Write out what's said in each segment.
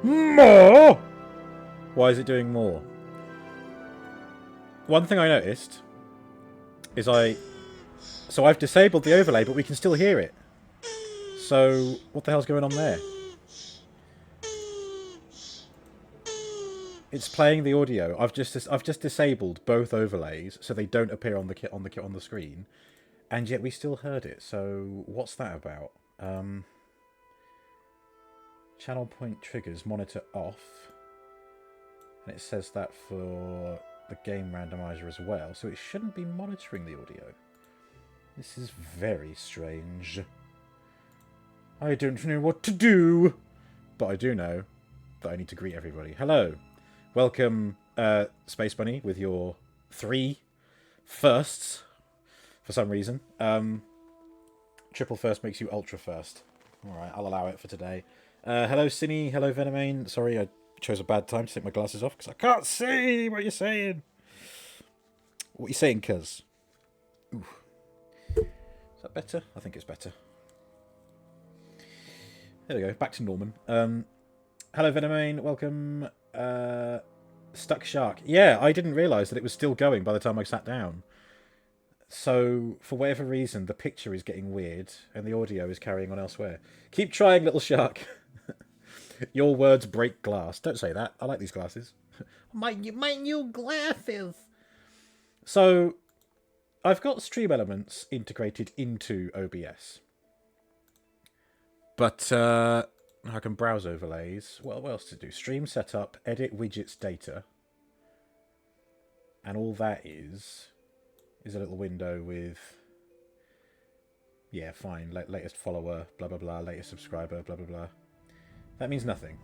More? Why is it doing more? One thing I noticed is So I've disabled the overlay, but we can still hear it. So what the hell's going on there? It's playing the audio. I've just disabled both overlays so they don't appear on the screen, and yet we still heard it. So what's that about? Channel point triggers monitor off, and it says that for the game randomizer as well. So it shouldn't be monitoring the audio. This is very strange. I don't know what to do, but I do know that I need to greet everybody. Hello. Welcome, Space Bunny, with your 3 firsts, for some reason. Triple first makes you ultra first. Alright, I'll allow it for today. Hello, Cine. Hello, Venomane. Sorry, I chose a bad time to take my glasses off, because I can't see what you're saying. What are you saying, cuz? Ooh. Is that better? I think it's better. There we go, back to Norman. Hello, Venomane. Welcome. Stuck Shark. Yeah, I didn't realise that it was still going by the time I sat down. So, for whatever reason, the picture is getting weird and the audio is carrying on elsewhere. Keep trying, little shark. Your words break glass. Don't say that. I like these glasses. my new glasses. So, I've got Stream Elements integrated into OBS. But, I can browse overlays. What else to do? Stream setup, edit widgets data. And all that is a little window with, yeah, fine, latest follower, blah, blah, blah, latest subscriber, blah, blah, blah. That means nothing.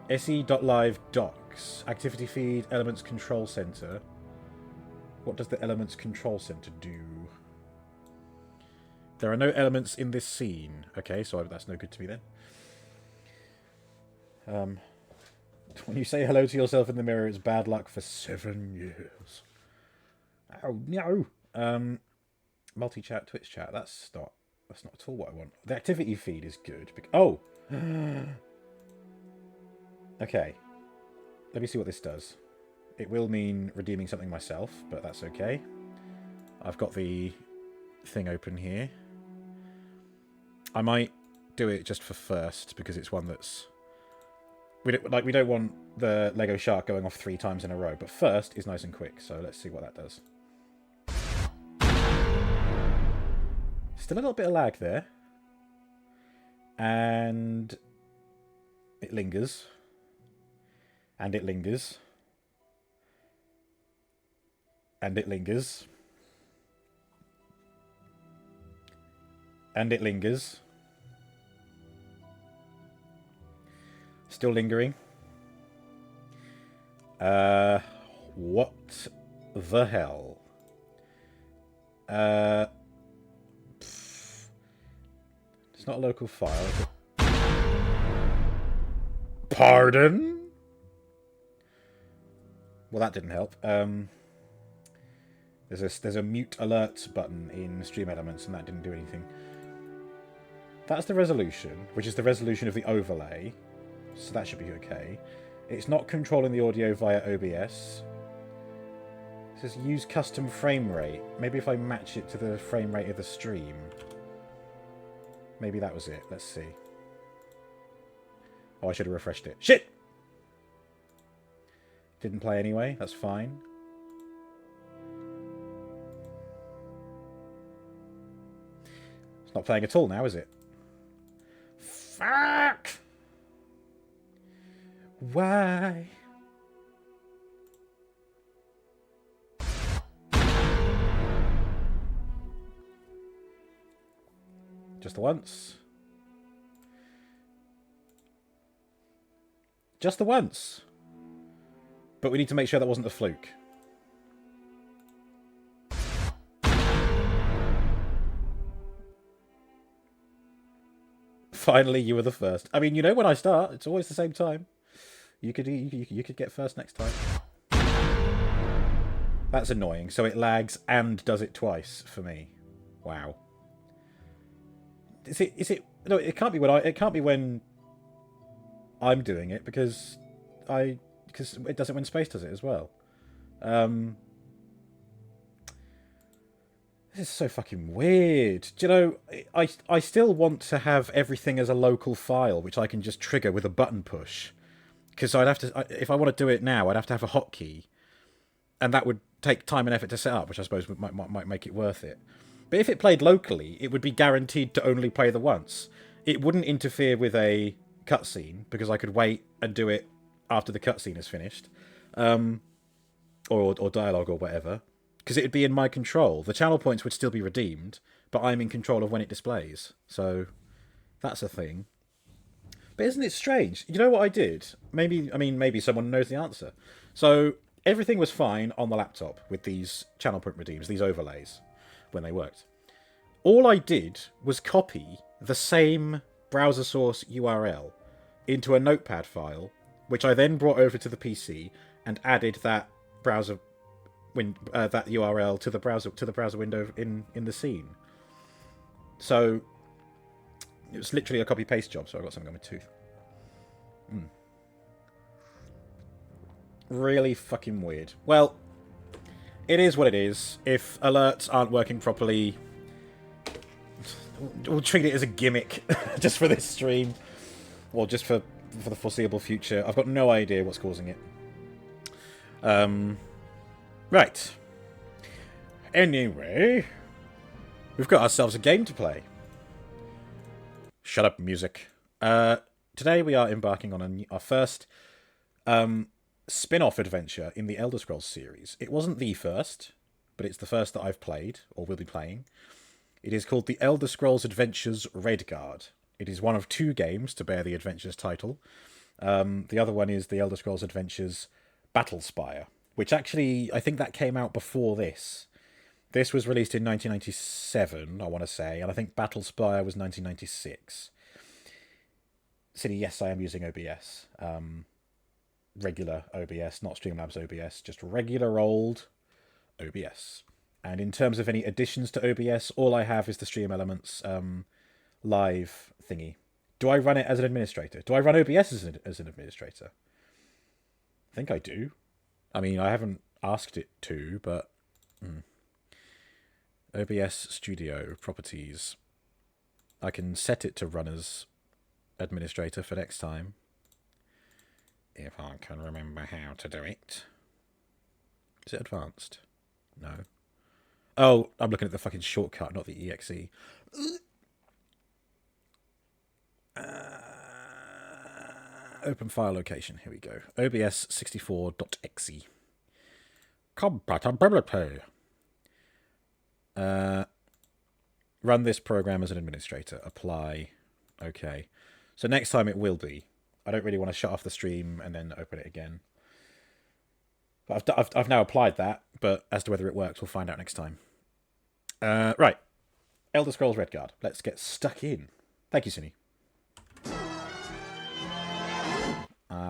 se.live docs, activity feed, elements control center. What does the elements control center do? There are no elements in this scene. Okay, so that's no good to me then. When you say hello to yourself in the mirror, it's bad luck for 7 years. Oh, no. Multi-chat, Twitch chat. That's not at all what I want. The activity feed is good. Oh! Okay. Let me see what this does. It will mean redeeming something myself, but that's okay. I've got the thing open here. I might do it just for first, because it's one that's... We don't want the Lego Shark going off 3 times in a row, but first is nice and quick, so let's see what that does. Still a little bit of lag there. And it lingers. And it lingers. And it lingers. And it lingers. Still lingering. What the hell? It's not a local file. Pardon? Well, that didn't help. There's a mute alert button in Stream Elements, and that didn't do anything. That's the resolution, which is the resolution of the overlay. So that should be okay. It's not controlling the audio via OBS. It says use custom frame rate. Maybe if I match it to the frame rate of the stream. Maybe that was it. Let's see. Oh, I should have refreshed it. Shit! Didn't play anyway. That's fine. It's not playing at all now, is it? Fuck! Why? Just the once. Just the once. But we need to make sure that wasn't a fluke. Finally, you were the first. I mean, you know when I start, it's always the same time. You could get first next time. That's annoying. So it lags and does it twice for me. Wow. Is it? No, it can't be when I'm doing it because it does it when Space does it as well. This is so fucking weird. Do you know, I still want to have everything as a local file, which I can just trigger with a button push. Because I'd have to, if I want to do it now, I'd have to have a hotkey. And that would take time and effort to set up, which I suppose might make it worth it. But if it played locally, it would be guaranteed to only play the once. It wouldn't interfere with a cutscene, because I could wait and do it after the cutscene is finished. Or dialogue or whatever. Because it would be in my control. The channel points would still be redeemed, but I'm in control of when it displays. So, that's a thing. But isn't it strange? You know what I did? Maybe someone knows the answer. So, everything was fine on the laptop with these channel point redeems, these overlays, when they worked. All I did was copy the same browser source URL into a notepad file, which I then brought over to the PC and added that browser that URL to the browser window in the scene. So it was literally a copy paste job. So I got something on my tooth. Really fucking weird. Well, it is what it is. If alerts aren't working properly, we'll treat it as a gimmick just for this stream, or just for the foreseeable future. I've got no idea what's causing it. Right. Anyway, we've got ourselves a game to play. Shut up, music. Today we are embarking on our first spin-off adventure in the Elder Scrolls series. It wasn't the first, but it's the first that I've played, or will be playing. It is called The Elder Scrolls Adventures Redguard. It is one of 2 games to bear the Adventures title. The other one is The Elder Scrolls Adventures Battlespire, which actually, I think that came out before this. This was released in 1997, I want to say, and I think Battlespire was 1996. City, yes, I am using OBS. Regular OBS, not Streamlabs OBS, just regular old OBS. And in terms of any additions to OBS, all I have is the Stream Elements live thingy. Do I run it as an administrator? Do I run OBS as an administrator? I think I do. I mean, I haven't asked it to, but... OBS Studio Properties. I can set it to run as administrator for next time. If I can remember how to do it. Is it advanced? No. Oh, I'm looking at the fucking shortcut, not the exe. Open file location. Here we go. obs64.exe. Compatibility. Run this program as an administrator. Apply. Okay. So next time it will be. I don't really want to shut off the stream and then open it again. But I've now applied that, but as to whether it works, we'll find out next time. Right. Elder Scrolls Redguard. Let's get stuck in. Thank you, Cinny.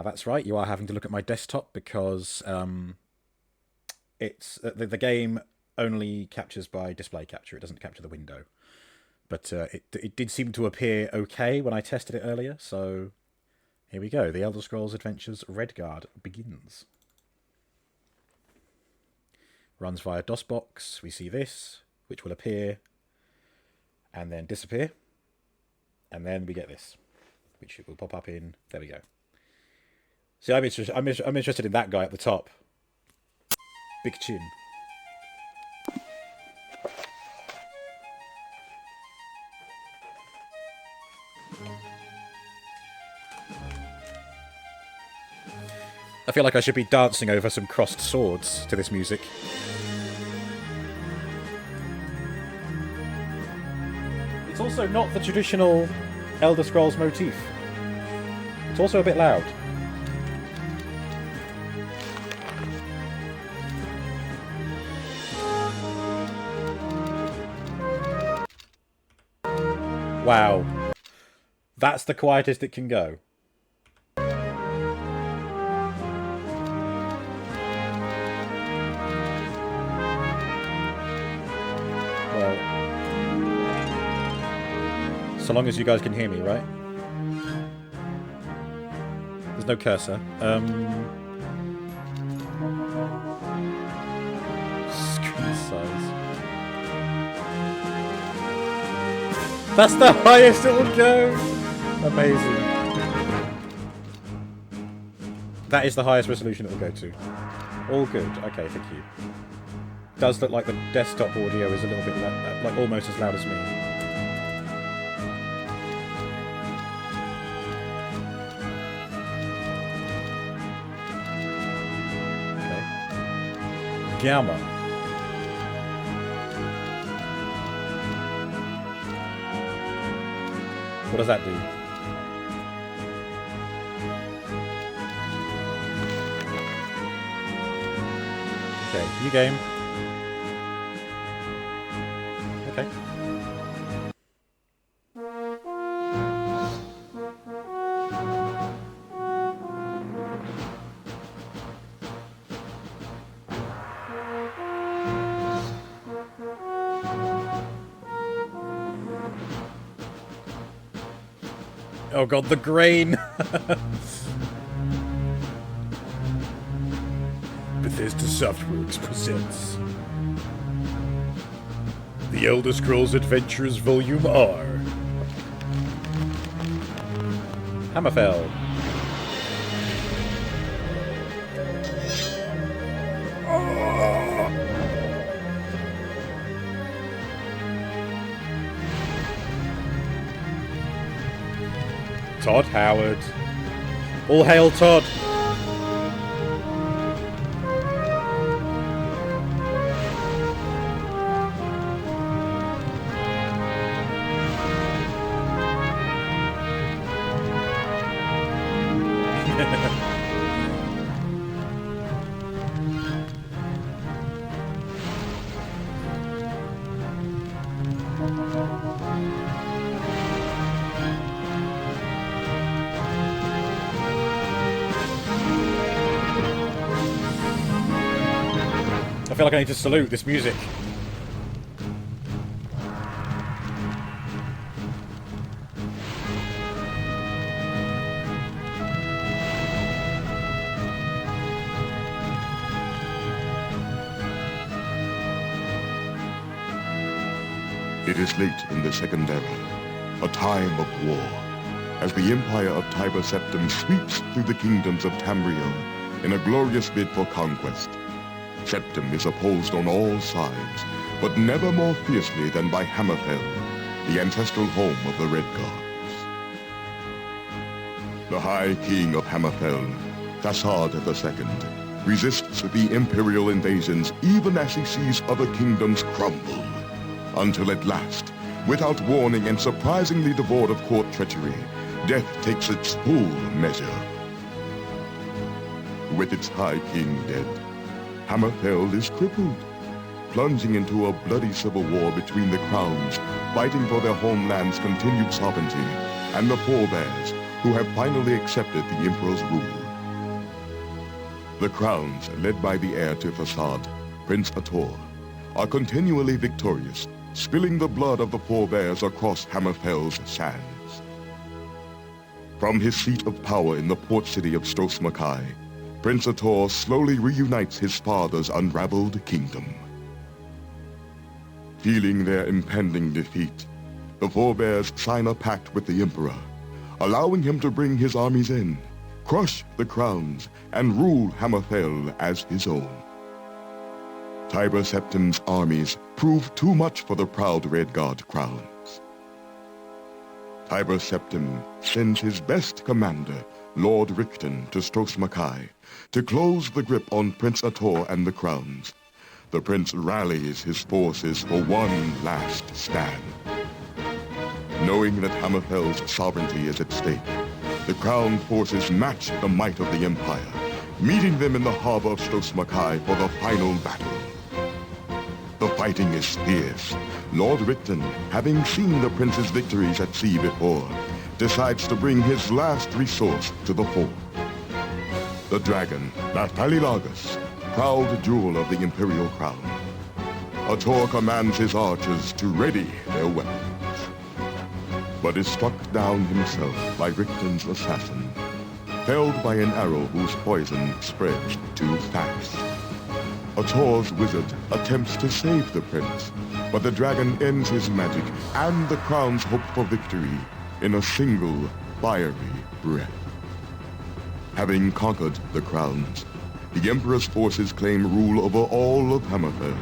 That's right. You are having to look at my desktop because it's the game only captures by display capture. It doesn't capture the window. But it did seem to appear okay when I tested it earlier, so here we go. The Elder Scrolls Adventures Redguard begins. Runs via DOSBox. We see this, which will appear and then disappear. And then we get this, which will pop up in... There we go. See, I'm interested in that guy at the top. Big chin. I feel like I should be dancing over some crossed swords to this music. It's also not the traditional Elder Scrolls motif. It's also a bit loud. Wow. That's the quietest it can go. Well, so long as you guys can hear me, right? no cursor. Screen size. That's the highest it will go! Amazing. That is the highest resolution it will go to. All good. Okay, thank you. Does look like the desktop audio is a little bit like almost as loud as me. Okay. Gamma. What does that do? Okay, new game. Okay. Oh god, the grain! Bethesda Softworks presents The Elder Scrolls Adventures Volume R. Hammerfell. Todd Howard. All hail Todd! I feel like I need to salute this music. It is late in the Second Era, a time of war, as the Empire of Tiber Septim sweeps through the kingdoms of Tamriel in a glorious bid for conquest. Septim is opposed on all sides, but never more fiercely than by Hammerfell, the ancestral home of the Redguards. The High King of Hammerfell, Thasard II, resists the Imperial invasions even as he sees other kingdoms crumble, until at last, without warning and surprisingly devoid of court treachery, death takes its full measure. With its High King dead, Hammerfell is crippled, plunging into a bloody civil war between the crowns, fighting for their homeland's continued sovereignty, and the forebears, who have finally accepted the Emperor's rule. The crowns, led by the heir to Thasard, Prince Ator, are continually victorious, spilling the blood of the forebears across Hammerfell's sands. From his seat of power in the port city of Stros Makai, Prince Ator slowly reunites his father's unraveled kingdom. Feeling their impending defeat, the forebears sign a pact with the Emperor, allowing him to bring his armies in, crush the crowns, and rule Hammerfell as his own. Tiber Septim's armies prove too much for the proud Redguard crowns. Tiber Septim sends his best commander, Lord Richten, to Stros Makai to close the grip on Prince Ator and the crowns. The prince rallies his forces for one last stand. Knowing that Hammerfell's sovereignty is at stake, the crown forces match the might of the Empire, meeting them in the harbor of Stros Makai for the final battle. The fighting is fierce. Lord Richten, having seen the prince's victories at sea before, decides to bring his last resource to the fore. The dragon, Nathalilagus, proud jewel of the imperial crown. Ator commands his archers to ready their weapons, but is struck down himself by Richten's assassin. felled by an arrow whose poison spreads too fast. A Tor's wizard attempts to save the prince, but the dragon ends his magic and the crown's hope for victory in a single fiery breath. Having conquered the crowns, the Emperor's forces claim rule over all of Hammerfell.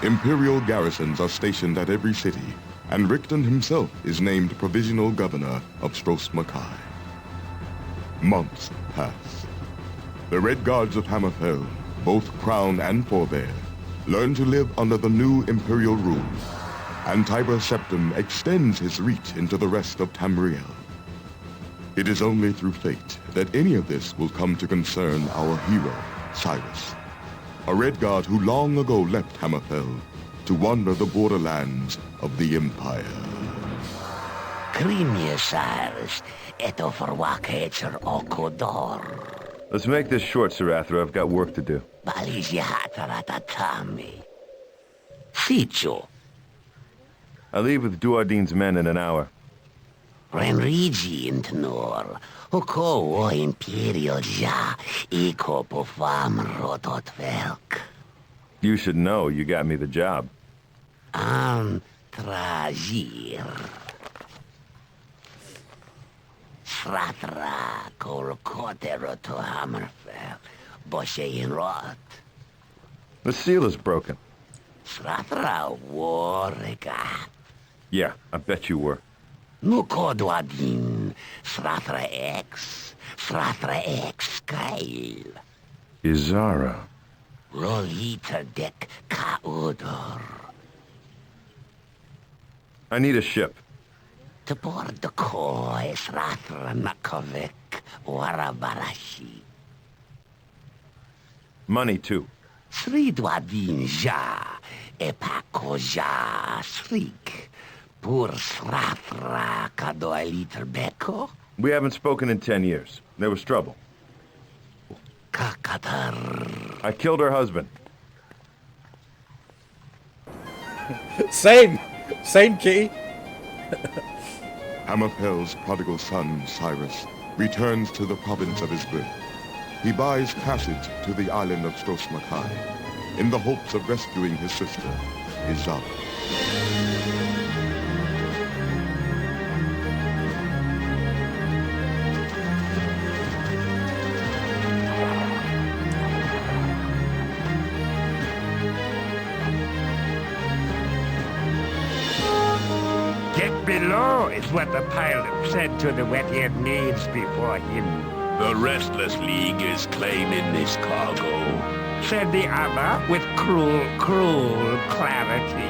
Imperial garrisons are stationed at every city, and Rickton himself is named provisional governor of Stros Makai. Months pass. The Redguards of Hammerfell, both Crown and Forebear, learn to live under the new Imperial rule, and Tiber Septim extends his reach into the rest of Tamriel. It is only through fate that any of this will come to concern our hero, Cyrus, a Redguard who long ago left Hammerfell to wander the borderlands of the Empire. Crimea Cyrus, eto forwakecher okodor. Let's make this short, Sarathra. I've got work to do. Balizihataratami. Sicho. I leave with Duardine's men in an hour. Renrigi intnor. Hoko o imperial ja. Iko pofam rototvelk. You should know you got me the job. Tragir. Sratra kol kotero to Hammerfell. Boshe in rot. The seal is broken. Sratra warregat. Yeah, I bet you were. Nukodwadin. Sratra X Kyle. Izara. Roliter dek kaudor. I need a ship. To board the koi Sratra Nakovik Warabarashi. Money, too. Sridwadin ja. Epako ja srik. Pur Sratra kadoiliter beko. We haven't spoken in 10 years. There was trouble. Kakatar. I killed her husband. Same key. Hammerfell's prodigal son, Cyrus, returns to the province of his birth. He buys passage to the island of Stros Makai in the hopes of rescuing his sister, Izara. Get below is what the pilot said to the wet-eared maids before him. The Restless League is claiming this cargo. Said the other with cruel clarity.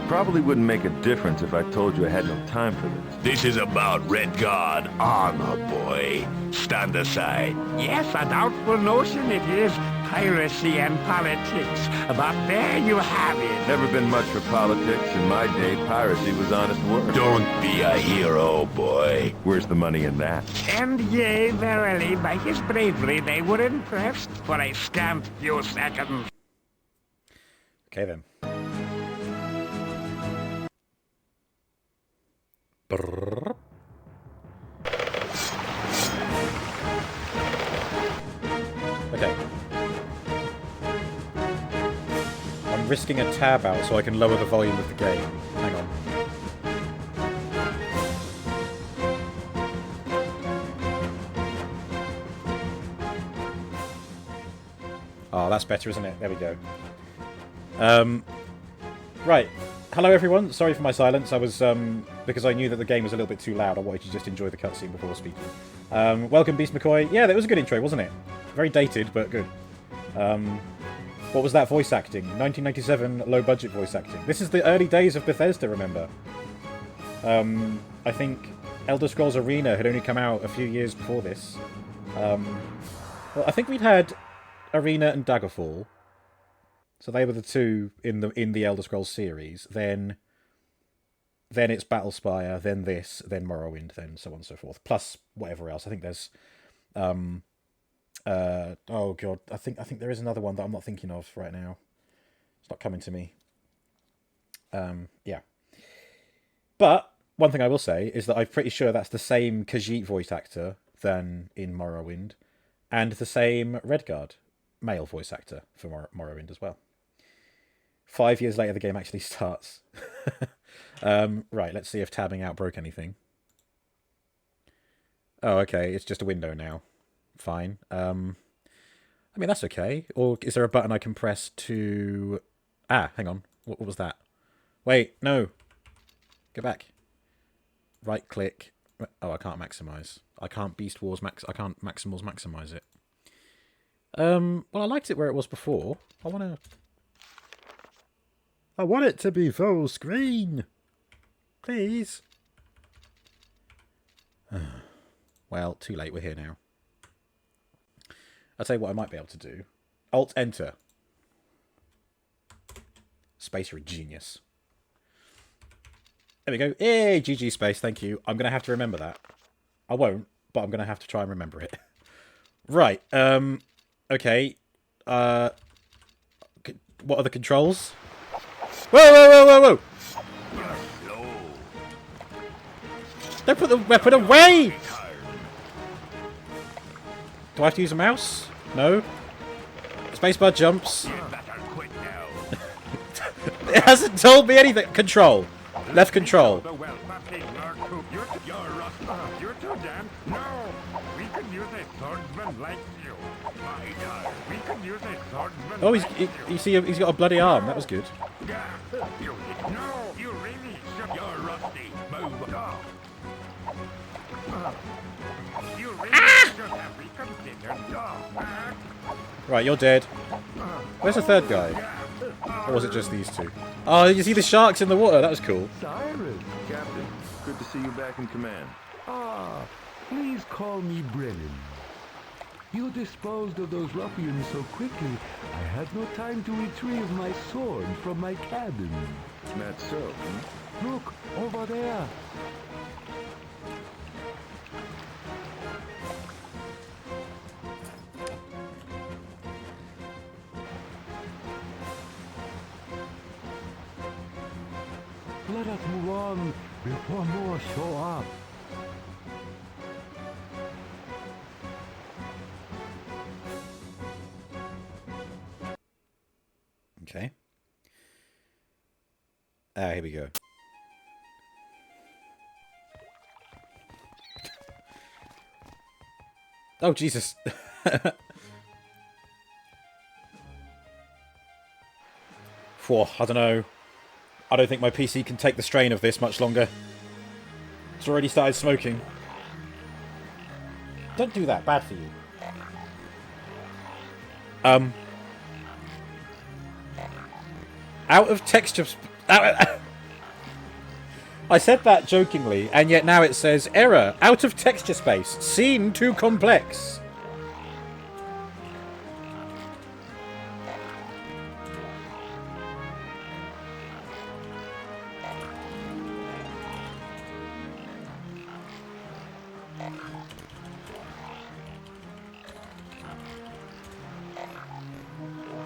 Probably wouldn't make a difference if I told you I had no time for this. This is about Redguard armor, boy. Stand aside. Yes, a doubtful notion it is. Piracy and politics. But there you have it. Never been much for politics. In my day, piracy was honest work. Don't be a hero, boy. Where's the money in that? And yea, verily, by his bravery they were impressed for a scant few seconds. Okay then. Brrr. Okay. I'm risking a tab out so I can lower the volume of the game. Hang on. Oh, that's better, isn't it? There we go. Right. Hello, everyone. Sorry for my silence. I was, because I knew that the game was a little bit too loud, I wanted to just enjoy the cutscene before speaking. Welcome, Beast McCoy. Yeah, that was a good intro, wasn't it? Very dated, but good. What was that voice acting? 1997 low-budget voice acting. This is the early days of Bethesda, remember? I think Elder Scrolls Arena had only come out a few years before this. Well, I think we'd had Arena and Daggerfall. So they were the two in the Elder Scrolls series. Then it's Battlespire, then this, then Morrowind, then so on and so forth. Plus whatever else. I think there's oh god, I think there is another one that I'm not thinking of right now. It's not coming to me. Yeah. But one thing I will say is that I'm pretty sure that's the same Khajiit voice actor than in Morrowind, and the same Redguard male voice actor for Morrowind as well. 5 years later, the game actually starts. Right, let's see if tabbing out broke anything. Oh, okay, it's just a window now. Fine. I mean, that's okay. Or is there a button I can press to... Ah, hang on. What was that? Wait, no. Go back. Right click. Oh, I can't maximize. I can't Beast Wars I can't Maximals maximize it. Well, I liked it where it was before. I want it to be full screen. Please. Well, too late. We're here now. I'll tell you what I might be able to do. Alt-Enter. Space, you're a genius. There we go. Hey, GG Space, thank you. I'm going to have to remember that. I won't, but I'm going to have to try and remember it. Right, okay. What are the controls? Whoa, whoa, whoa, whoa, whoa! Don't put the weapon away! Do I have to use a mouse? No. Spacebar jumps. It hasn't told me anything. Control. Left control. You're too damn. No, we could use a swordsman like you. We could use a swordsman. Oh, you see, he's got a bloody arm. That was good. No, you really should. You're rusty. Move. You really should have reconsidered. Right, you're dead. Where's the third guy? Or was it just these two? Oh, you see the sharks in the water? That was cool. Cyrus, Captain. Good to see you back in command. Ah, please call me Brennan. You disposed of those ruffians so quickly, I had no time to retrieve my sword from my cabin. That's so. Look, over there. Let us move on before more show up. Okay. Ah, here we go. Oh, Jesus. Whoa, I don't know. I don't think my PC can take the strain of this much longer. It's already started smoking. Don't do that. Bad for you. Out of texture... I said that jokingly, and yet now it says, error, out of texture space, scene too complex.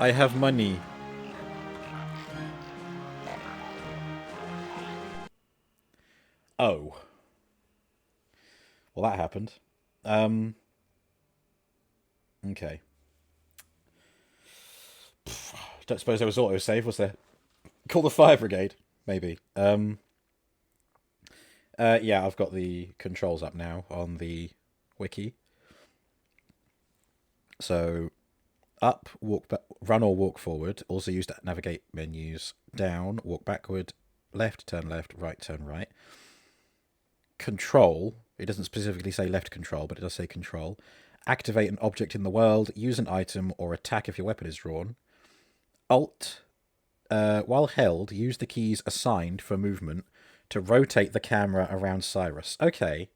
I have money. Oh. Well, that happened. Okay. Don't suppose there was autosave, was there? Call the fire brigade, maybe. Yeah, I've got the controls up now on the wiki. So, up, walk back, run or walk forward. Also used to navigate menus. Down, walk backward. Left, turn left. Right, turn right. Control. It doesn't specifically say left control, but it does say control. Activate an object in the world. Use an item or attack if your weapon is drawn. Alt. While held, use the keys assigned for movement to rotate the camera around Cyrus. Okay.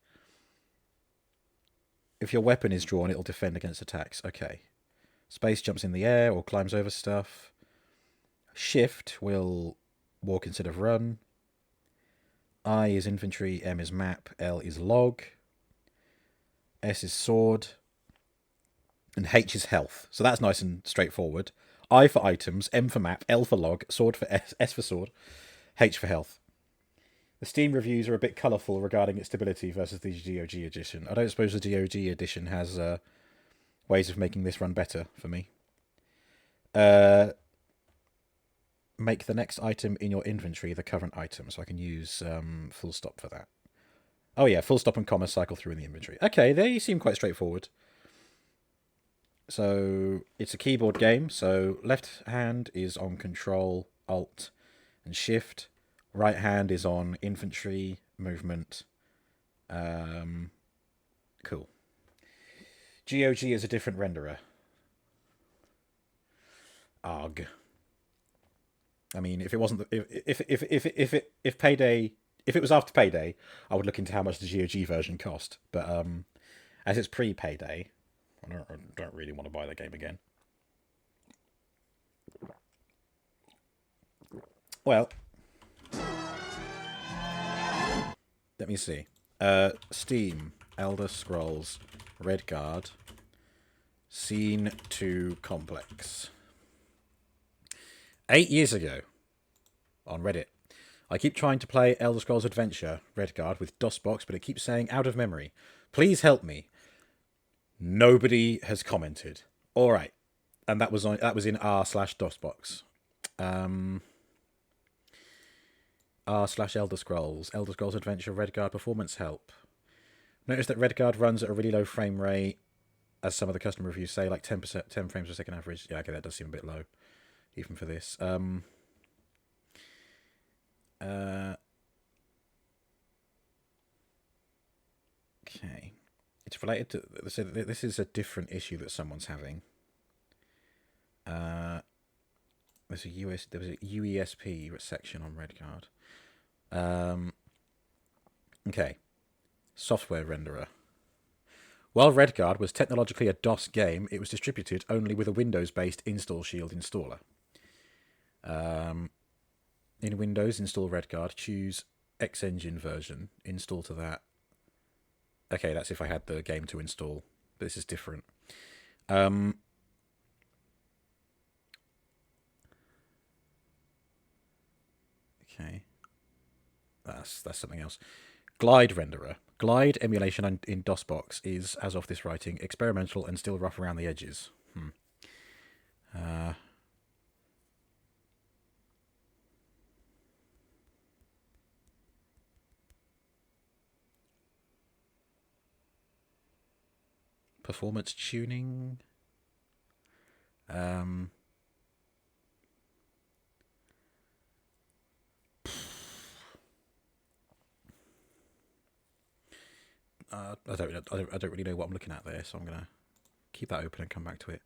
If your weapon is drawn, it'll defend against attacks. Okay. Space jumps in the air or climbs over stuff. Shift will walk instead of run. I is infantry, M is map, L is log, S is sword, and H is health. So that's nice and straightforward. I for items, M for map, L for log, sword for S for sword, H for health. The Steam reviews are a bit colourful regarding its stability versus the GOG edition. I don't suppose the GOG edition has ways of making this run better for me. Make the next item in your inventory the current item, so I can use full stop for that. Oh yeah, full stop and comma cycle through in the inventory. Okay, they seem quite straightforward. So it's a keyboard game, so left hand is on Control, Alt, and Shift. Right hand is on infantry, movement. Cool. GOG is a different renderer. Arg. I mean, if it wasn't if Payday, if it was after Payday, I would look into how much the GOG version cost. But as it's pre-Payday, I don't really want to buy the game again. Well, let me see. Steam, Elder Scrolls, Redguard, Scene 2 Complex. 8 years ago, on Reddit, I keep trying to play Elder Scrolls Adventure, Redguard, with DOSBox, but it keeps saying out of memory. Please help me. Nobody has commented. All right, and that was in r/DOSBox. r/Elder Scrolls Adventure, Redguard performance help. Notice that Redguard runs at a really low frame rate, as some of the customer reviews say, like 10 frames per second average. Yeah, okay, that does seem a bit low, even for this. Okay. It's related to... So this is a different issue that someone's having. There was a UESP section on Redguard. Okay. Software renderer. While Redguard was technologically a DOS game, it was distributed only with a Windows-based Install Shield installer. In Windows, install Redguard, choose X-Engine version, install to that. Okay, that's if I had the game to install. But this is different. Okay. That's something else. Glide renderer. Glide emulation in DOSBox is, as of this writing, experimental and still rough around the edges. Performance tuning. I don't really know what I'm looking at there, so I'm gonna keep that open and come back to it.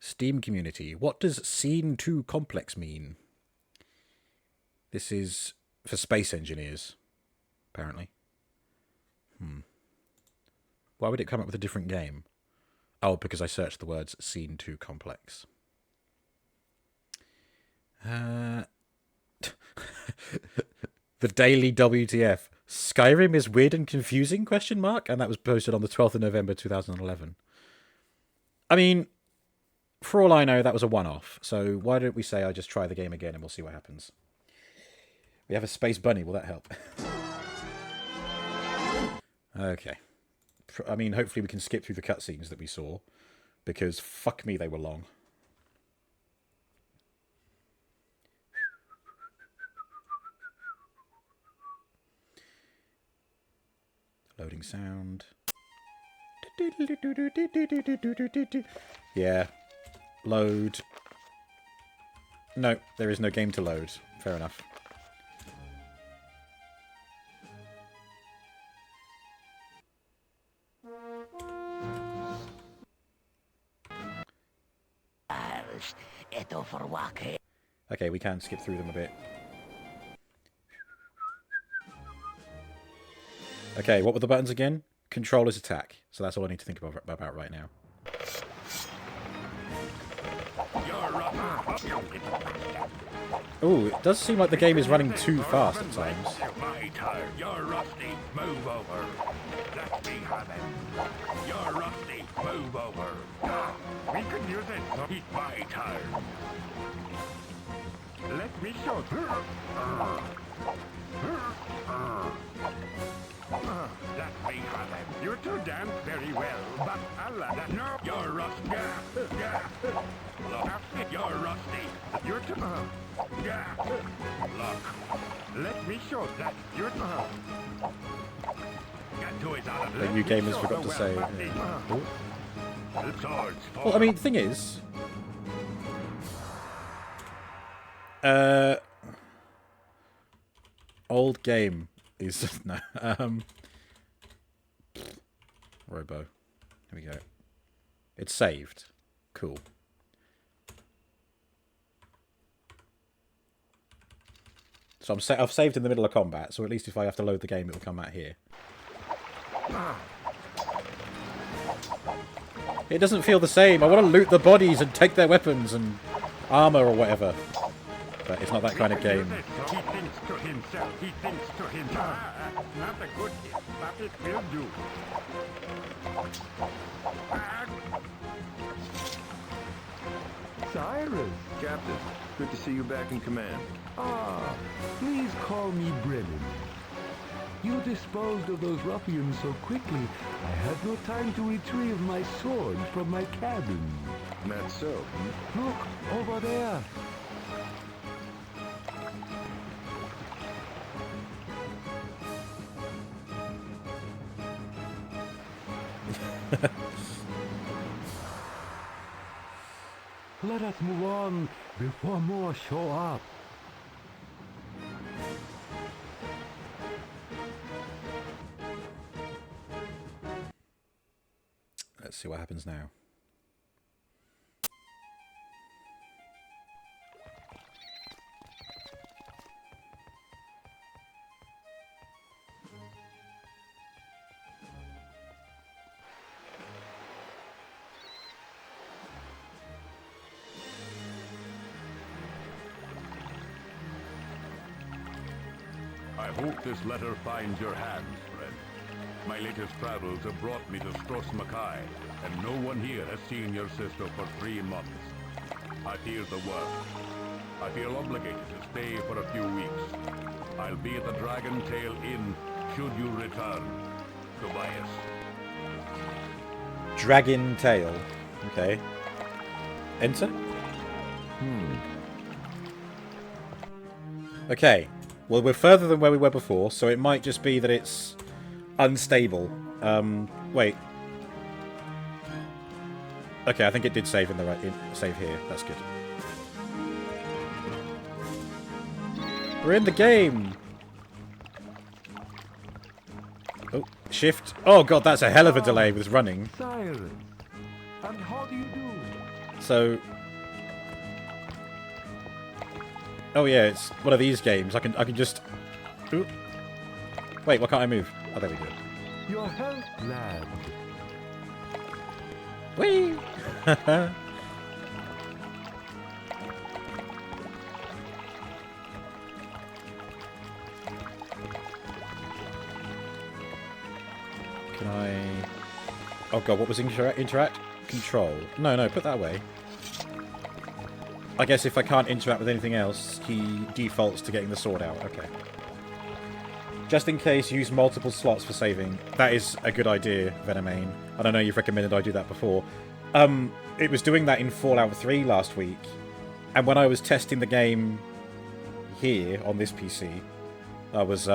Steam community. What does Scene 2 Complex mean? This is for space engineers, apparently. Why would it come up with a different game? Oh, because I searched the words Scene 2 Complex. The Daily WTF. Skyrim is weird and confusing, ? And that was posted on the 12th of November 2011. I mean, for all I know, that was a one-off. So why don't we say I just try the game again and we'll see what happens. We have a space bunny. Will that help? Okay. I mean, hopefully we can skip through the cutscenes that we saw. Because, fuck me, they were long. Loading sound. Yeah. Load. No, there is no game to load. Fair enough. Okay, we can skip through them a bit. Okay, what were the buttons again? Control is attack. So that's all I need to think about right now. Ooh, it does seem like the game is running too fast at times. My turn. You're rusty. Move over. Let me have it. You're rusty. Move over. We could use it. It's my turn. show. Let me have him. You two dance very well, but Allah, no, you're rusty. Look, you're rusty. You're too. Look, let me show that you're. Get to it, Alan. That you gamers forgot to say. Swords. Well, I mean, the thing is, old game is no. Robo. Here we go. It's saved. Cool. So I've saved in the middle of combat, so at least if I have to load the game, it'll come out here. It doesn't feel the same. I want to loot the bodies and take their weapons and armor or whatever. But it's not that kind of game. He thinks to himself. He thinks to himself. Not a good hit, but it will do. Cyrus! Captain, good to see you back in command. Ah, please call me Brennan. You disposed of those ruffians so quickly, I had no time to retrieve my sword from my cabin. That's so. Look, over there. Let us move on before more show up. Let's see what happens now. I hope this letter finds your hands, friend. My latest travels have brought me to Stros Mackay, and no one here has seen your sister for 3 months. I fear the worst. I feel obligated to stay for a few weeks. I'll be at the Dragon Tail Inn should you return. Tobias. Dragon Tail. Okay. Enter? Okay. Well, we're further than where we were before, so it might just be that it's unstable. Wait. Okay, I think it did save in the right save here. That's good. We're in the game. Oh, shift. Oh god, that's a hell of a delay with running. Cyrus, and how do you do? So, oh yeah, it's one of these games. I can just. Ooh. Wait, why can't I move? Oh, there we go. Your health, lad. Whee! Can I? Oh god, what was interact? Control. No, put that away. I guess if I can't interact with anything else, he defaults to getting the sword out. Okay. Just in case, use multiple slots for saving. That is a good idea, Venomane. I know you've recommended I do that before. It was doing that in Fallout 3 last week, and when I was testing the game here on this PC, I was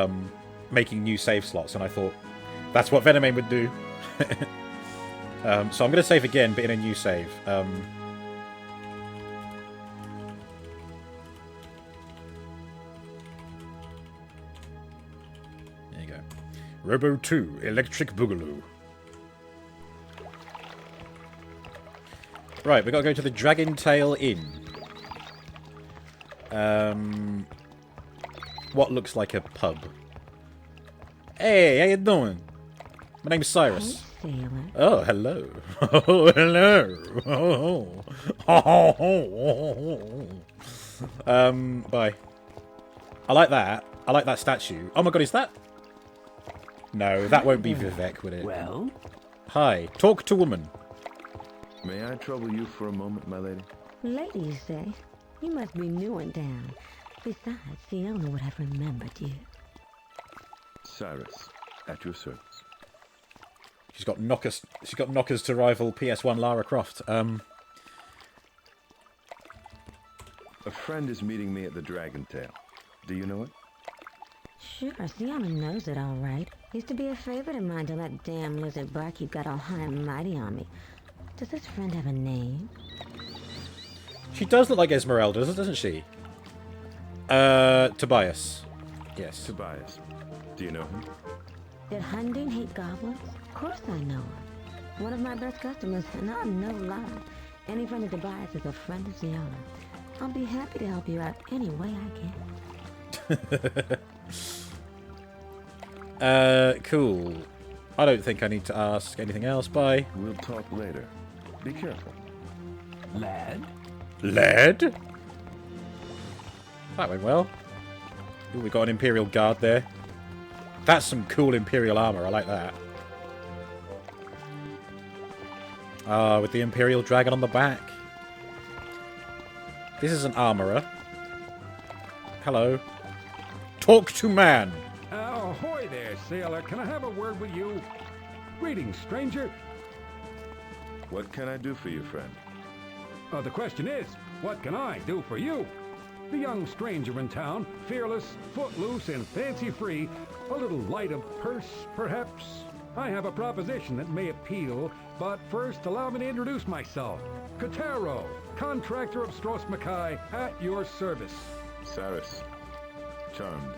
making new save slots, and I thought that's what Venomane would do. So I'm going to save again, but in a new save. Robo 2, Electric Boogaloo. Right, we gotta go to the Dragon Tail Inn. What looks like a pub. Hey, how you doing? My name's Cyrus. Hey, sailor. Oh, hello. Oh, hello. Bye. I like that. I like that statue. Oh my god, is that... No, that won't be Vivek, would it? Well? Hi. Talk to woman. May I trouble you for a moment, my lady? Lady, you say? You must be new in town. Besides, Fiona would have remembered you. Cyrus, at your service. She's got knockers. She's got knockers to rival PS1 Lara Croft. A friend is meeting me at the Dragon Tail. Do you know it? Sure, Fiona knows it all right. Used to be a favorite of mine till that damn lizard barkeep got all high and mighty on me. Does this friend have a name? She does look like Esmeralda, doesn't she? Tobias. Yes. Tobias. Do you know him? Did Hunding hate goblins? Of course I know him. One of my best customers, and I'm no lie. Any friend of Tobias is a friend of Fiona. I'll be happy to help you out any way I can. Cool. I don't think I need to ask anything else. Bye. We'll talk later. Be careful. Lad? Lead? That went well. Ooh, we got an Imperial Guard there. That's some cool Imperial armor. I like that. Ah, with the Imperial Dragon on the back. This is an armorer. Hello. Talk to man. Ahoy there, sailor. Can I have a word with you? Greetings, stranger. What can I do for you, friend? The question is, what can I do for you? The young stranger in town, fearless, footloose, and fancy-free, a little light of purse, perhaps. I have a proposition that may appeal, but first allow me to introduce myself. Katero, contractor of Stros Mackay, at your service. Cyrus. Charmed.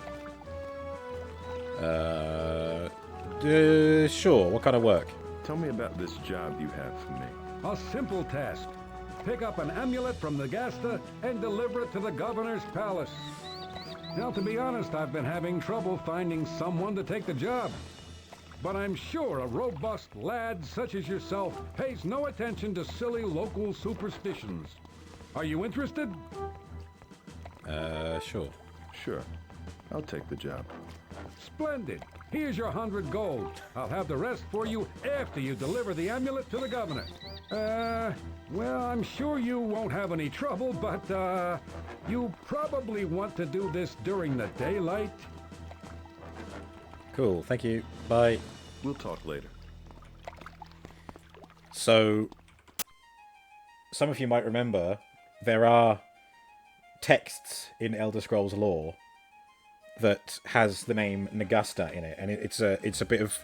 Sure. What kind of work? Tell me about this job you have for me. A simple task. Pick up an amulet from the Gasta and deliver it to the governor's palace. Now, to be honest, I've been having trouble finding someone to take the job. But I'm sure a robust lad such as yourself pays no attention to silly local superstitions. Are you interested? Sure. Sure. I'll take the job. Splendid. Here's your 100 gold. I'll have the rest for you after you deliver the amulet to the governor. Well, I'm sure you won't have any trouble, but, you probably want to do this during the daylight. Cool. Thank you. Bye. We'll talk later. So, some of you might remember there are texts in Elder Scrolls lore that has the name Nagasta in it, and it's a bit of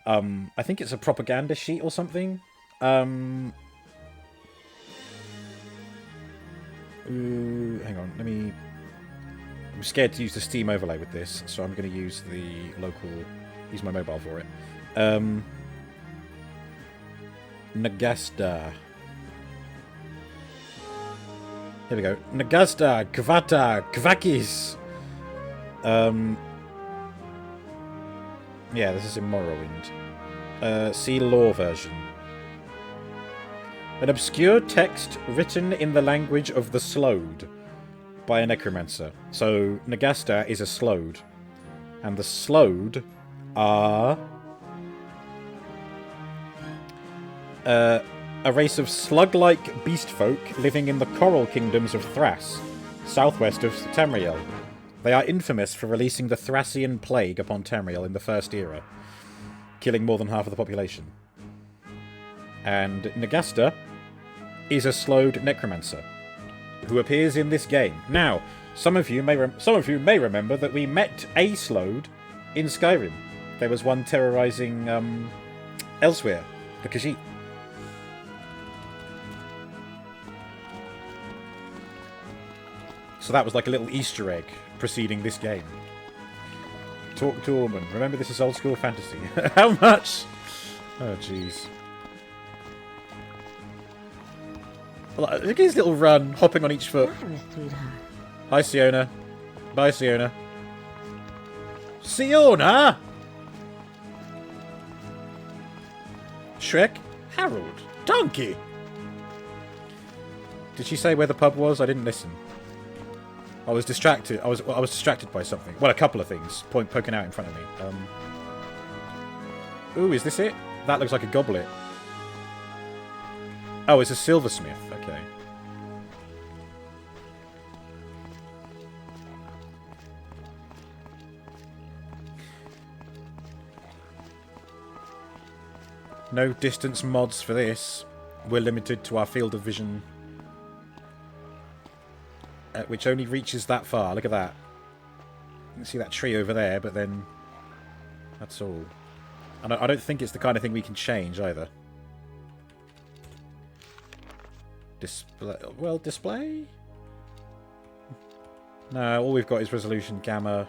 I think it's a propaganda sheet or something. Hang on, I'm scared to use the Steam overlay with this, so I'm going to use use my mobile for it. Nagasta. Here we go. Nagasta, Kvata, Kvakis. Yeah, this is in Morrowind. See lore version. An obscure text written in the language of the Slode by a necromancer. So, Nagasta is a Slode. And the Slode are a race of slug-like beast folk living in the coral kingdoms of Thrace, southwest of Tamriel. They are infamous for releasing the Thracian plague upon Tamriel in the First Era, killing more than half of the population. And Nagasta is a Slode necromancer who appears in this game. Now, some of you may remember that we met a Slode in Skyrim. There was one terrorizing elsewhere, the Khajiit. So that was like a little Easter egg preceding this game. Talk to a woman. Remember, this is old school fantasy. How much? Oh, jeez. Look at his little run, hopping on each foot. Hi, Siona. Bye, Siona. Siona! Shrek? Harold? Donkey! Did she say where the pub was? I didn't listen. I was distracted. I was distracted by something. Well, a couple of things poking out in front of me. Ooh, is this it? That looks like a goblet. Oh, it's a silversmith. Okay. No distance mods for this. We're limited to our field of vision, which only reaches that far. Look at that. You can see that tree over there, but then that's all. And I don't think it's the kind of thing we can change either. Display? Well, display? No, all we've got is resolution, gamma.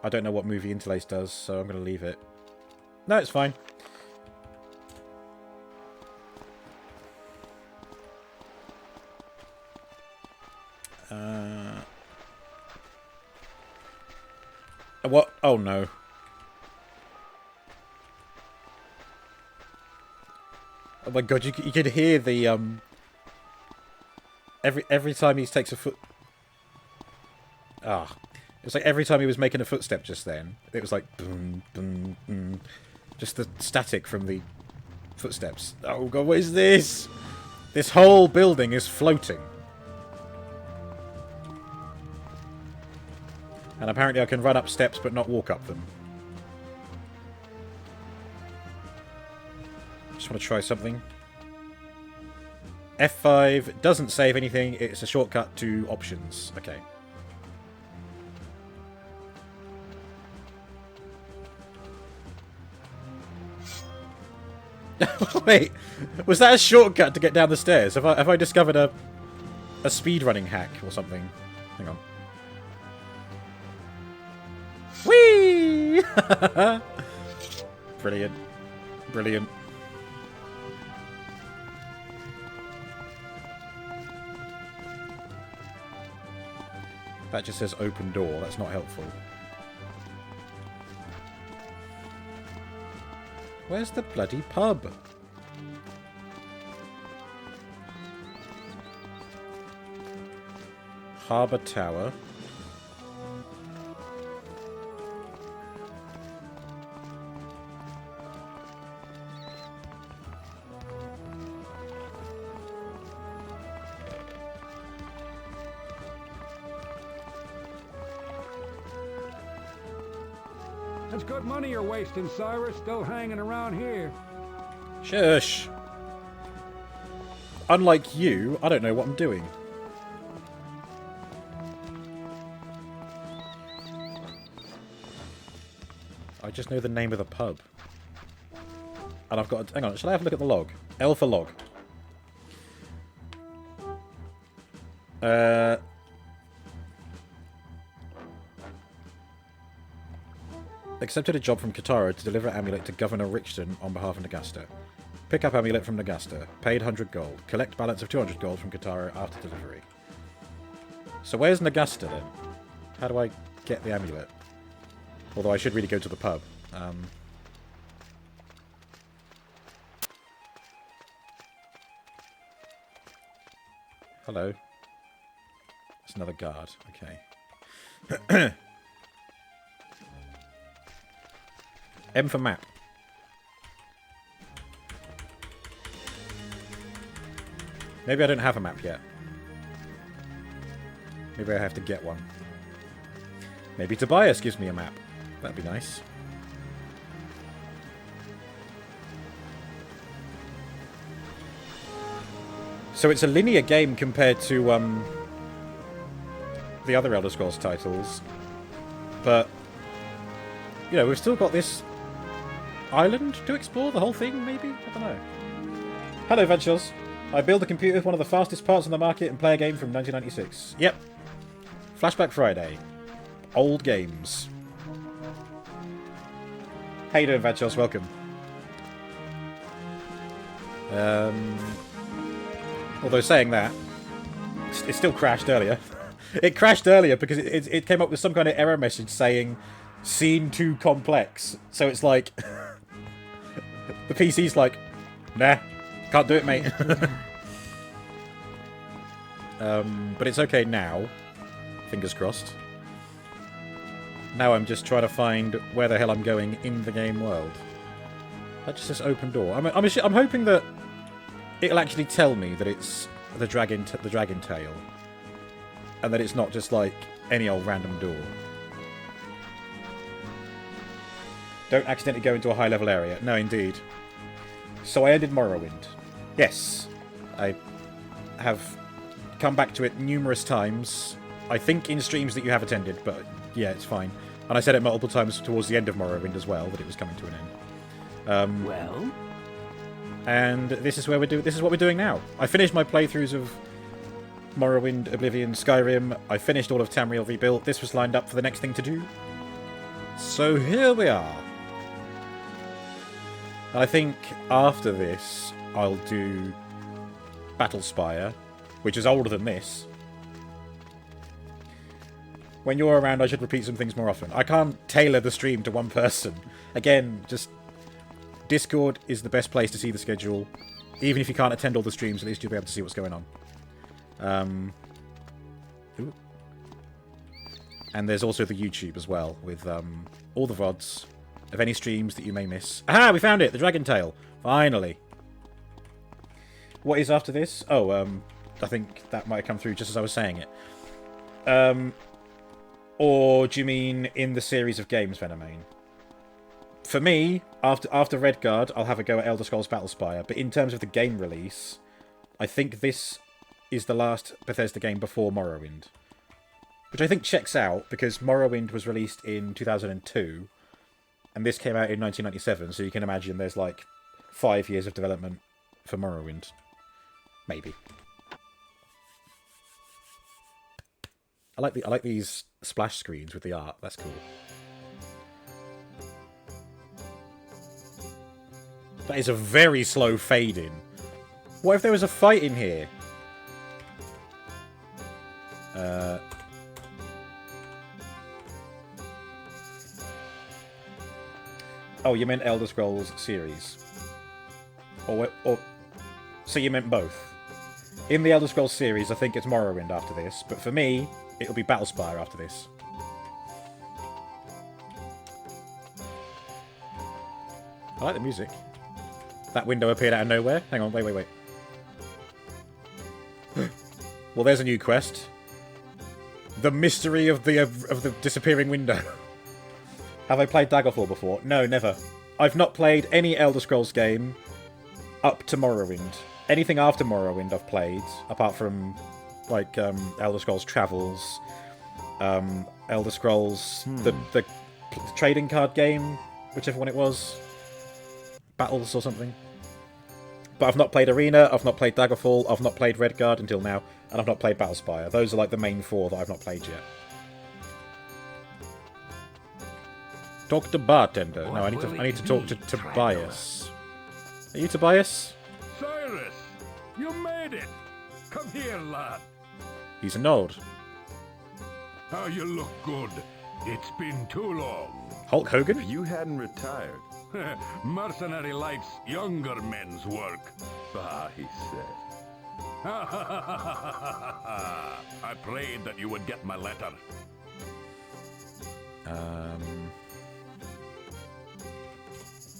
I don't know what movie interlace does, so I'm going to leave it. No, it's fine. What? Oh no. Oh my god, you could hear the every time he takes a foot. Ah, it's like every time he was making a footstep just then, it was like boom, boom, boom. Just the static from the footsteps. Oh god, what is this? This whole building is floating. And apparently I can run up steps but not walk up them. Just want to try something. F5 doesn't save anything. It's a shortcut to options. Okay. Wait, was that a shortcut to get down the stairs? Have I discovered a speedrunning hack or something? Hang on. Whee! Brilliant. Brilliant. That just says open door. That's not helpful. Where's the bloody pub? Harbour Tower. That's good money you're wasting, Cyrus, still hanging around here. Shush. Unlike you, I don't know what I'm doing. I just know the name of the pub. And I've got to, hang on, shall I have a look at the log? L for log. Accepted a job from Katara to deliver amulet to Governor Richton on behalf of Nagaster. Pick up amulet from Nagaster. Paid 100 gold. Collect balance of 200 gold from Katara after delivery. So where's Nagaster then? How do I get the amulet? Although I should really go to the pub. Hello. It's another guard. Okay. M for map. Maybe I don't have a map yet. Maybe I have to get one. Maybe Tobias gives me a map. That'd be nice. So it's a linear game compared to the other Elder Scrolls titles. But, you know, we've still got this island to explore, the whole thing, maybe? I don't know. Hello, Ventures. I build a computer with one of the fastest parts on the market and play a game from 1996. Yep. Flashback Friday. Old games. How you doing, Ventures? Welcome. Although saying that, it still crashed earlier. It crashed earlier because it came up with some kind of error message saying scene too complex. So it's like the PC's like, nah, can't do it, mate. But it's okay now. Fingers crossed. Now I'm just trying to find where the hell I'm going in the game world. That just says open door. I'm hoping that it'll actually tell me that it's the dragon tail, and that it's not just like any old random door. Don't accidentally go into a high-level area. No, indeed. So I ended Morrowind. Yes. I have come back to it numerous times. I think in streams that you have attended, but yeah, it's fine. And I said it multiple times towards the end of Morrowind as well, that it was coming to an end. Well? And this is where this is what we're doing now. I finished my playthroughs of Morrowind, Oblivion, Skyrim. I finished all of Tamriel Rebuilt. This was lined up for the next thing to do. So here we are. I think after this, I'll do Battlespire, which is older than this. When you're around, I should repeat some things more often. I can't tailor the stream to one person. Again, just Discord is the best place to see the schedule. Even if you can't attend all the streams, at least you'll be able to see what's going on. Ooh. And there's also the YouTube as well, with all the VODs of any streams that you may miss. Aha! We found it! The Dragon Tail! Finally! What is after this? Oh, I think that might have come through just as I was saying it. Or do you mean in the series of games, Venomane? For me, after Redguard, I'll have a go at Elder Scrolls Battlespire, but in terms of the game release, I think this is the last Bethesda game before Morrowind. Which I think checks out, because Morrowind was released in 2002, and this came out in 1997, so you can imagine there's like 5 years of development for Morrowind. Maybe. I like these splash screens with the art. That's cool. That is a very slow fade in. What if there was a fight in here? Oh, you meant Elder Scrolls series. Or so you meant both. In the Elder Scrolls series, I think it's Morrowind after this, but for me, it'll be Battlespire after this. I like the music. That window appeared out of nowhere. Hang on, wait. Well, there's a new quest. The mystery of the disappearing window. Have I played Daggerfall before? No, never. I've not played any Elder Scrolls game up to Morrowind. Anything after Morrowind I've played, apart from like Elder Scrolls Travels, Elder Scrolls the trading card game, whichever one it was, Battles or something. But I've not played Arena, I've not played Daggerfall, I've not played Redguard until now, and I've not played Battlespire. Those are like the main 4 that I've not played yet. Talk to bartender. No, I need to talk to Tobias. Are you Tobias? Cyrus! You made it! Come here, lad. He's a nod. Oh, you look good. It's been too long. Hulk Hogan? If you hadn't retired. Mercenary life's younger men's work. He said. I prayed that you would get my letter.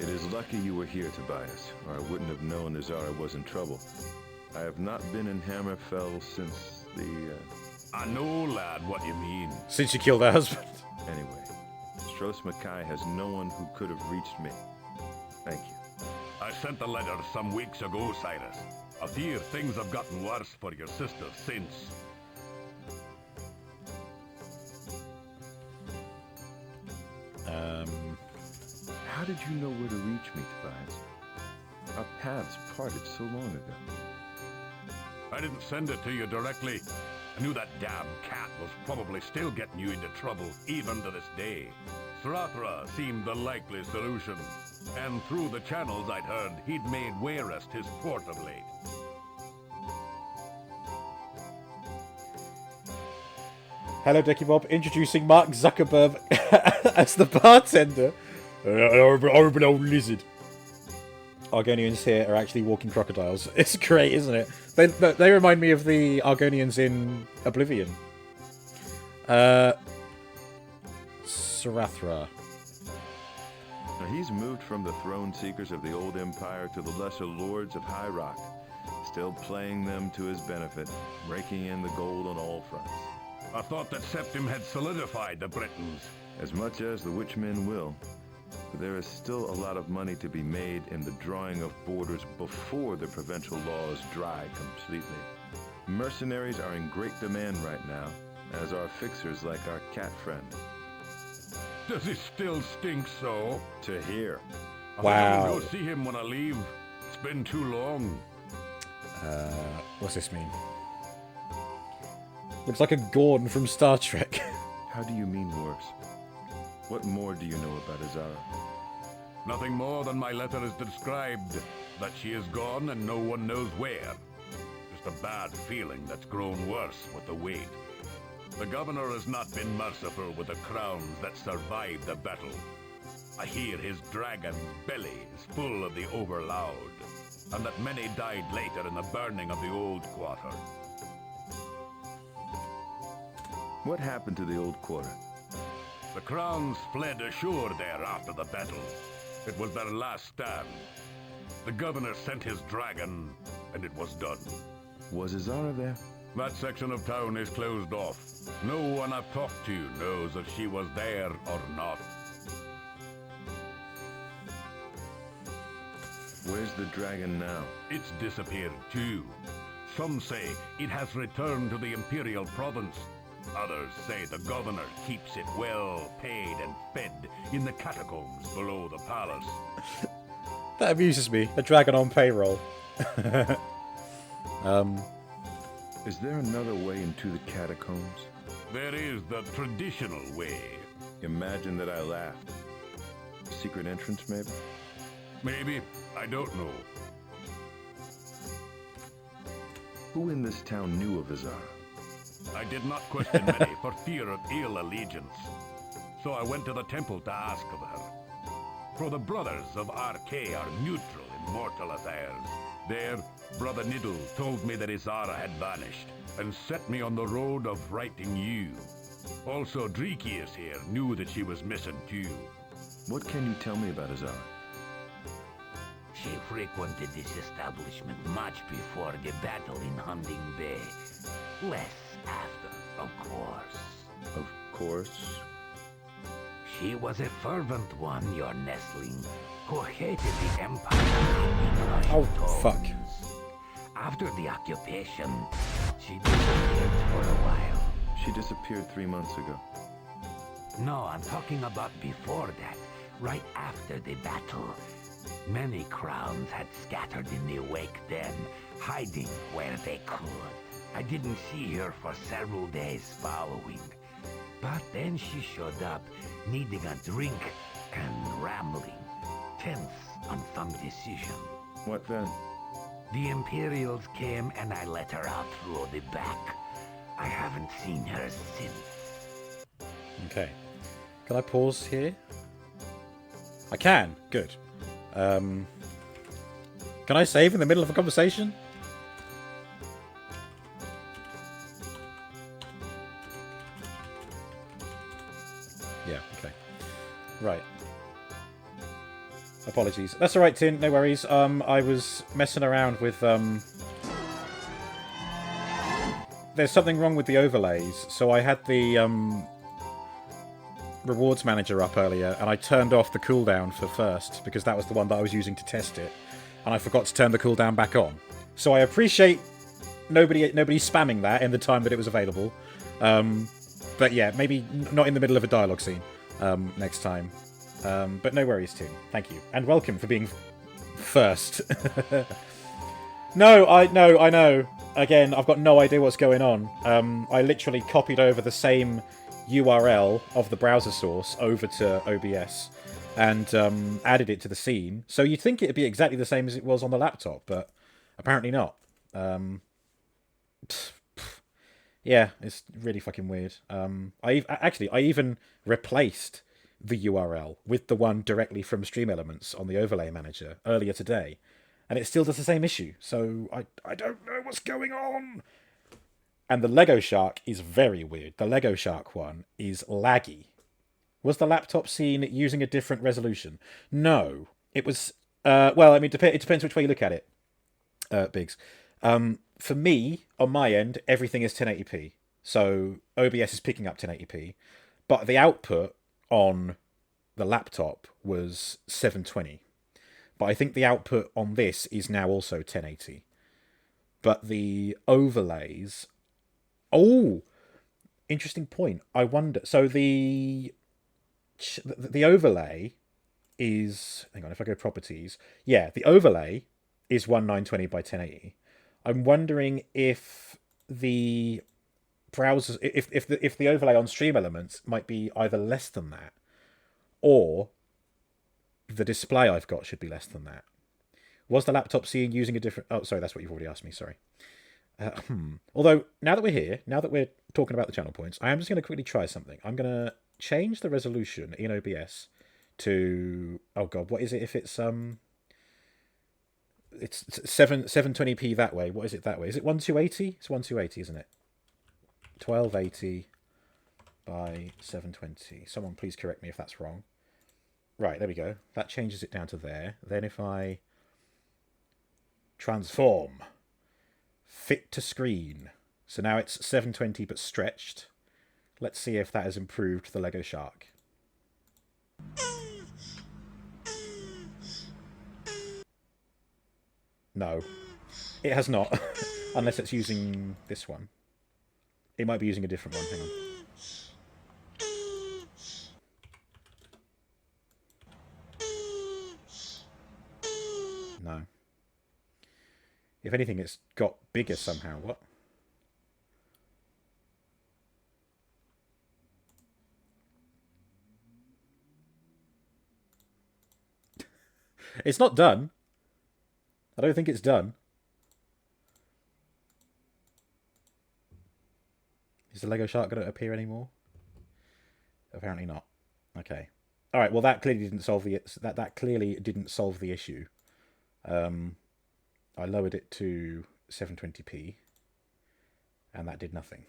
It is lucky you were here, Tobias, or I wouldn't have known Azara was in trouble. I have not been in Hammerfell since the, I know, lad, what you mean. Since you killed her husband. Anyway, Stros Mackay has no one who could have reached me. Thank you. I sent the letter some weeks ago, Cyrus. I fear things have gotten worse for your sister since. How did you know where to reach me, Tobias? Our paths parted so long ago. I didn't send it to you directly. I knew that damn cat was probably still getting you into trouble, even to this day. Srathra seemed the likely solution, and through the channels I'd heard, he'd made Wayrest his port of late. Hello, Decky Bob. Introducing Mark Zuckerberg as the bartender. Horrible old lizard. Argonians here are actually walking crocodiles. It's great, isn't it? They remind me of the Argonians in Oblivion. Srathra. Now, he's moved from the throne seekers of the old empire to the lesser lords of High Rock, still playing them to his benefit, raking in the gold on all fronts. I thought that Septim had solidified the Britons. As much as the Witchmen will. But there is still a lot of money to be made in the drawing of borders before the provincial laws dry completely. Mercenaries are in great demand right now, as are fixers like our cat friend. Does he still stink so? To hear. Wow. I'll go see him when I leave. It's been too long. What's this mean? Looks like a Gorn from Star Trek. How do you mean worse? What more do you know about Azara? Nothing more than my letter has described. That she is gone and no one knows where. Just a bad feeling that's grown worse with the wait. The governor has not been merciful with the crowns that survived the battle. I hear his dragon's belly is full of the overloud, and that many died later in the burning of the old quarter. What happened to the old quarter? The crowns fled ashore there after the battle. It was their last stand. The governor sent his dragon, and it was done. Was Azara there? That section of town is closed off. No one I've talked to knows if she was there or not. Where's the dragon now? It's disappeared too. Some say it has returned to the Imperial province. Others say the governor keeps it well paid and fed in the catacombs below the palace. That amuses me. A dragon on payroll. Is there another way into the catacombs? There is the traditional way. Imagine that I laughed. Secret entrance, maybe? Maybe. I don't know. Who in this town knew of Azara? I did not question many for fear of ill allegiance. So I went to the temple to ask of her. For the brothers of RK are neutral in mortal affairs. There, Brother Niddle told me that Azara had vanished, and set me on the road of righting you. Also, Dreekius here knew that she was missing too. What can you tell me about Azara? She frequented this establishment much before the battle in Hunting Bay. Less after, of course. Of course. She was a fervent one, your nestling, who hated the Empire. Oh, fuck. After the occupation, she disappeared for a while. She disappeared 3 months ago. No, I'm talking about before that, right after the battle. Many crowns had scattered in the wake then, hiding where they could. I didn't see her for several days following. But then she showed up, needing a drink and rambling, tense on some decision. What then? The Imperials came and I let her out through the back. I haven't seen her since. Okay. Can I pause here? I can. Good. Can I save in the middle of a conversation? Yeah, okay. Right. Apologies. That's alright, Tin. No worries. I was messing around with, there's something wrong with the overlays, so I had the, rewards manager up earlier, and I turned off the cooldown for first, because that was the one that I was using to test it, and I forgot to turn the cooldown back on. So I appreciate nobody spamming that in the time that it was available. But yeah, maybe not in the middle of a dialogue scene next time. But no worries, Tim. Thank you. And welcome for being first. No, I know. Again, I've got no idea what's going on. I literally copied over the same URL of the browser source over to OBS and added it to the scene. So you'd think it'd be exactly the same as it was on the laptop, but apparently not. Yeah, it's really fucking weird. I even replaced the URL with the one directly from Stream Elements on the overlay manager earlier today, and it still does the same issue. So I don't know what's going on. And the Lego Shark is very weird. The Lego Shark one is laggy. Was the laptop scene using a different resolution? No. It was... well, I mean, it depends which way you look at it, Biggs. For me, on my end, everything is 1080p. So OBS is picking up 1080p. But the output on the laptop was 720. But I think the output on this is now also 1080. But the overlays... Oh! Interesting point. I wonder... So the overlay is... Hang on, if I go properties... Yeah, the overlay is 1920 by 1080. I'm wondering if the browsers... If the overlay on Stream Elements might be either less than that, or the display I've got should be less than that. Was the laptop seen using a different... Oh, sorry, that's what you've already asked me, sorry. Although, now that we're here, now that we're talking about the channel points, I am just going to quickly try something. I'm going to change the resolution in OBS to... Oh, God, what is it if it's... It's 720p that way. What is it that way? Is it 1280? It's 1280, isn't it? 1280 by 720. Someone please correct me if that's wrong. Right, there we go. That changes it down to there. Then if I transform, fit to screen. So now it's 720 but stretched. Let's see if that has improved the Lego Shark. No, it has not. Unless it's using this one. It might be using a different one. Hang on. No. If anything, it's got bigger somehow. What? It's not done. I don't think it's done. Is the Lego Shark going to appear anymore? Apparently not. Okay. All right. Well, that clearly didn't solve the that clearly didn't solve the issue. I lowered it to 720p, and that did nothing.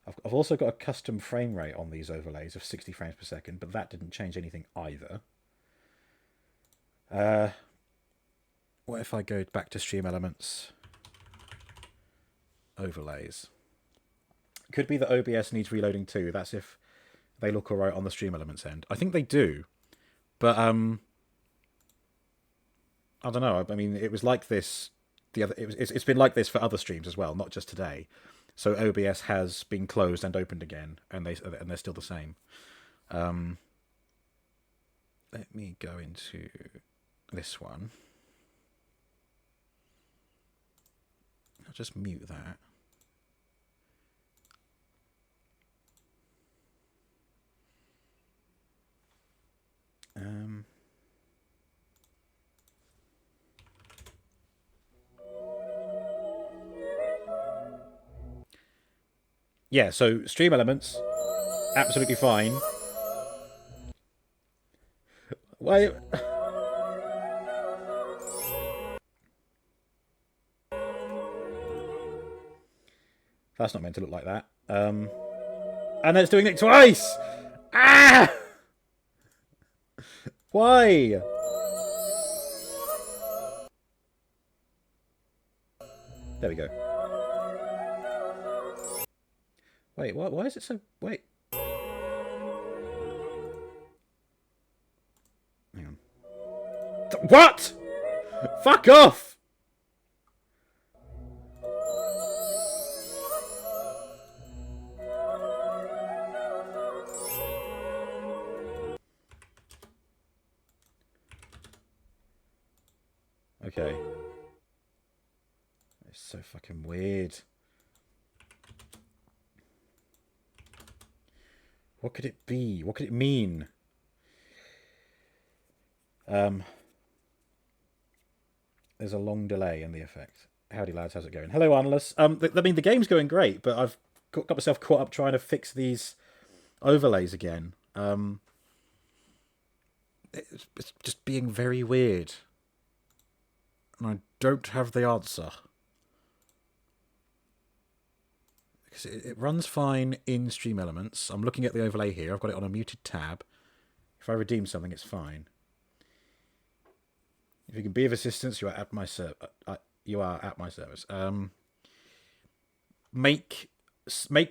I've also got a custom frame rate on these overlays of 60 frames per second, but that didn't change anything either. What if I go back to Stream Elements, overlays? Could be that OBS needs reloading too. That's if they look alright on the Stream Elements end. I think they do, but I don't know. I mean, it was like this. It's been like this for other streams as well, not just today. So OBS has been closed and opened again, and they're still the same. Let me go into this one. I'll just mute that. Yeah, so Stream Elements, absolutely fine. Why? That's not meant to look like that. And then it's doing it twice! Ah! Why? There we go. Wait, what? Why is it so... Wait. Hang on. What? Fuck off! Okay. It's so fucking weird. What could it be? What could it mean? There's a long delay in the effect. Howdy lads, how's it going? Hello, Analysts. I mean, the game's going great, but I've got myself caught up trying to fix these overlays again. It's just being very weird. And I don't have the answer. Because it runs fine in Stream Elements. I'm looking at the overlay here. I've got it on a muted tab. If I redeem something, it's fine. If you can be of assistance, you are at my service. Make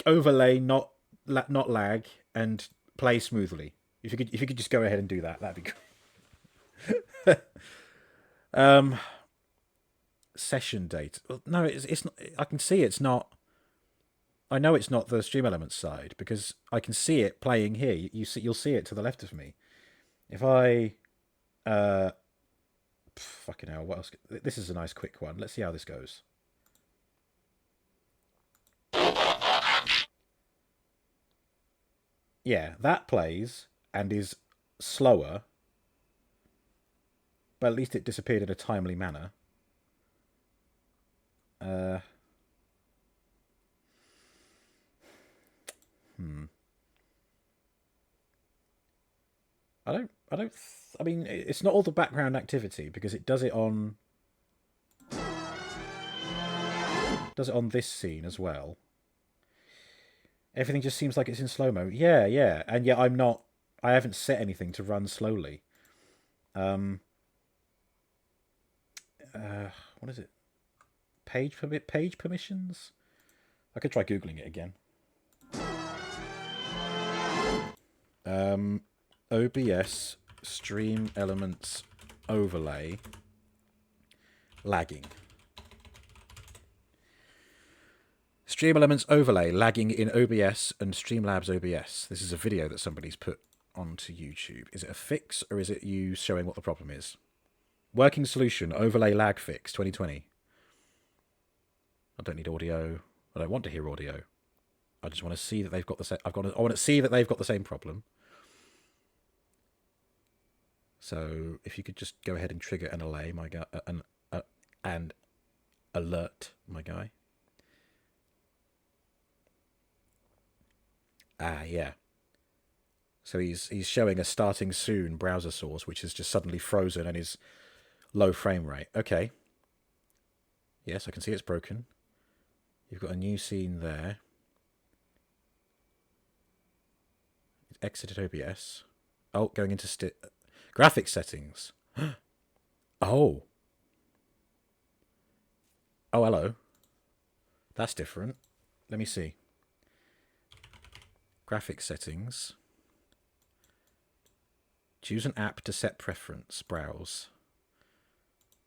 overlay not lag and play smoothly. If you could just go ahead and do that, that'd be great. Session date. Well, no, it's not. I can see it's not. I know it's not the Stream Elements side because I can see it playing here. You'll see it to the left of me. If I, fucking hell, what else? This is a nice quick one. Let's see how this goes. Yeah, that plays and is slower, but at least it disappeared in a timely manner. I mean, it's not all the background activity because it does it on this scene as well. Everything just seems like it's in slow-mo. Yeah. And yet I haven't set anything to run slowly. What is it? Page permissions? I could try Googling it again. OBS Stream Elements Overlay lagging. Stream Elements Overlay lagging in OBS and Streamlabs OBS. This is a video that somebody's put onto YouTube. Is it a fix or is it you showing what the problem is? Working solution, overlay lag fix 2020. I don't need audio. I don't want to hear audio. I just want to see that they've got the same. I want to see that they've got the same problem. So if you could just go ahead and trigger an allay, my guy, and alert, my guy. Yeah. So he's showing a starting soon browser source, which is just suddenly frozen and is low frame rate. Okay. Yes, I can see it's broken. You've got a new scene there. It's exited OBS. Oh, going into graphics settings. Oh. Oh, hello. That's different. Let me see. Graphics settings. Choose an app to set preference. Browse.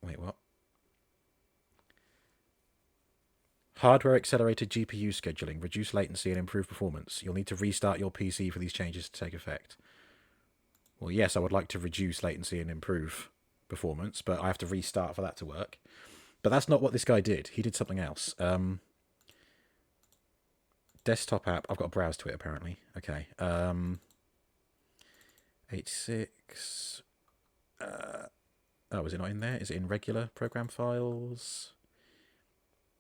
Wait, what? Hardware accelerated GPU scheduling. Reduce latency and improve performance. You'll need to restart your PC for these changes to take effect. Well, yes, I would like to reduce latency and improve performance, but I have to restart for that to work. But that's not what this guy did. He did something else. Desktop app. I've got to browse to it, apparently. Okay. 86. Oh, is it not in there? Is it in regular program files?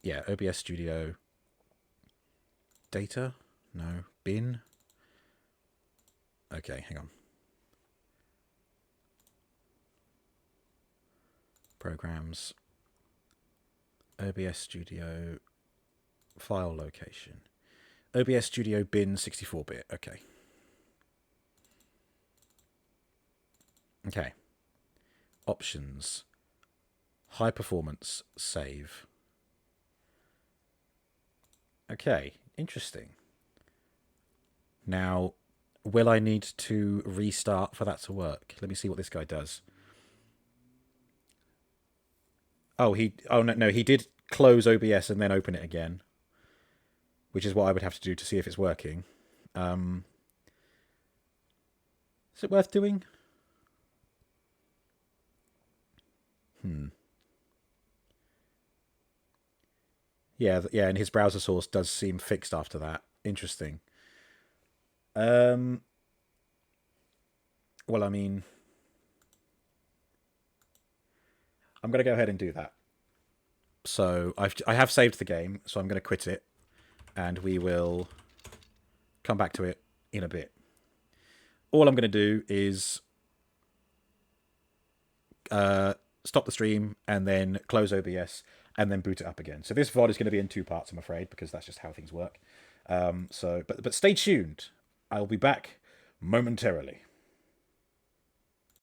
Yeah, OBS Studio. Data? No. Bin? Okay, hang on. Programs. OBS Studio. File location. OBS Studio bin 64-bit. Okay. Okay. Options. High performance. Save. Okay. Interesting. Now, will I need to restart for that to work? Let me see what this guy does. Oh, no, he did close OBS and then open it again, which is what I would have to do to see if it's working. Is it worth doing? Yeah, and his browser source does seem fixed after that. Interesting. Well, I mean, I'm going to go ahead and do that. So I have saved the game, so I'm going to quit it, and we will come back to it in a bit. All I'm going to do is stop the stream and then close OBS and then boot it up again. So this VOD is going to be in 2 parts, I'm afraid, because that's just how things work. But stay tuned. I'll be back momentarily.